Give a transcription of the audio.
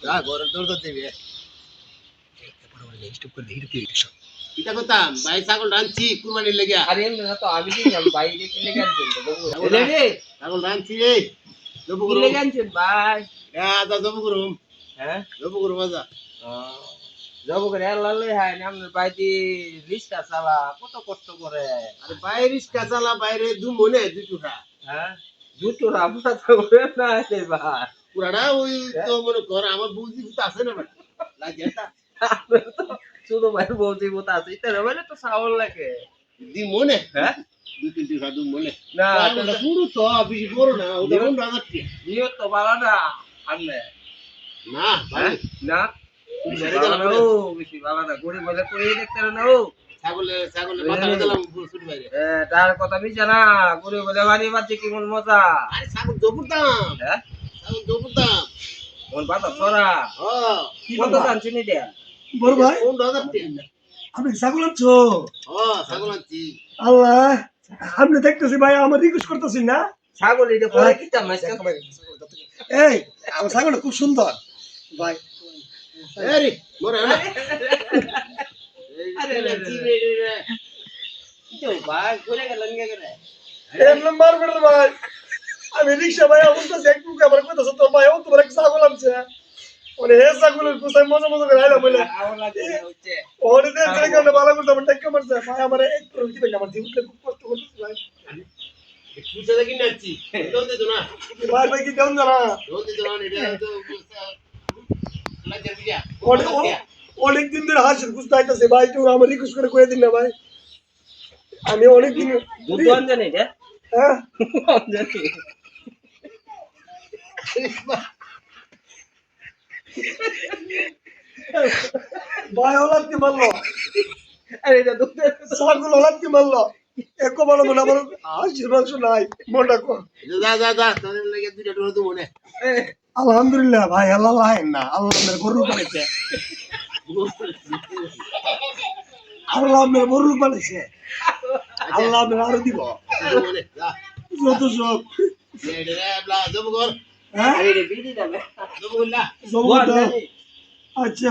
যা ঘরে দৌড় দিবি এটা কথা ভাই ছাগল রাঁধছি কুরবানির লেগে আরে এমনি না তো আমি কি বাইরে কি লেগে আনছেন রে ছাগল রাঁধছি রে জবু কি করুম লেগে আনছেন ভাই হ্যাঁ দা জবু করুম হ্যাঁ জবু করুম আজা জব করে আল্লাহ লই হাই আপনার বাইতি রিস্কা চালা কত কষ্ট করে আরে বাইরে রিস্কা চালা বাইরে দু মনে দুটো খা হ্যাঁ দুটো রাফা তো করে না রে ভাই পুরাটা ওই তো মনে কর আমার বুঝি তো আছে না লাগে এটা শুধু ভাই বলছি মত আছে এটা মানে তো সাউল লাগে দি মনে হ্যাঁ দু তিনটি খা দু মনে না ওটা পুরো তো বেশি বড় না ওটা কোন রাজার কি নিও তো ভালো না আনলে না ভাই না ও বেশি ভালো না গরিব বলে করে দেখতে না ও ছাগলে মাথা দিলাম ছুটি বাইরে তার কথা আমি জানা গরিব বলে বাড়ি বাচ্চা কি মন মজা আরে ছাগল জবুর দাম হ্যাঁ ছাগল জবুর দাম মন বাতা সরা হ্যাঁ কত দাম চিনি দে বড় ভাই কোন রাজার কি আপনি ছাগল আনছো হ্যাঁ ছাগল আনছি আল্লাহ আপনি দেখতেছি ভাই আমার রিকোয়েস্ট করতেছি না ছাগল এটা পরে কি দাম আজকে এই আমার ছাগলটা খুব সুন্দর ভাই আরে মোরে না আরে তো ভাই ঘুরে গেলেন কে করে এক নম্বর বেড়ে ভাই আমি রিক্সা ভাই বলতেছি একটু আমার কথা সত্য ভাই ও তোমার এক ছাগল আনছে ওরে হে ছাগলের কুসাই মজা মজা করে আইলা বলে আওলা দিয়ে হচ্ছে ওরে দেন ছেলে কেন ভালো করতে আমার টাকা মারছে ভাই আমার একটু কি ভাই আমার জীবনটা খুব কষ্ট করতেছে ভাই পুষে দেখি নাচ্ছি দোন দে না ভাই ভাই কি দেন জানা দোন দে না এটা তো লাগে দিয়া অনেক দিন ধরে হাসির খুঁজতে আইতাছে ভাই তুমি আমার রিকোয়েস্ট করে কয়ে দিন না ভাই আমি অনেক দিন দুধ আনজানি রে হ্যাঁ আনজানি ভাই ওলাদকে মারলো আরে এটা দুধ ছাগল ওলাদকে মারলো একো ভালো মনে আমার হাসির মাংস নাই মনটা কর যা তোদের লাগে দুইটা ডোর তো মনে আলহামদুলিল্লাহ ভাই আল্লাহ লাহেন না আল্লাহ মেরে গরু বানাইছে আল্লাহ মেরে গরু বানাইছে আল্লাহ মেরে আরো দিব মনে যা যত সব রে বলা জব কর হ্যাঁ আরে বিড়ি দাও জব কর না জবর দাও। আচ্ছা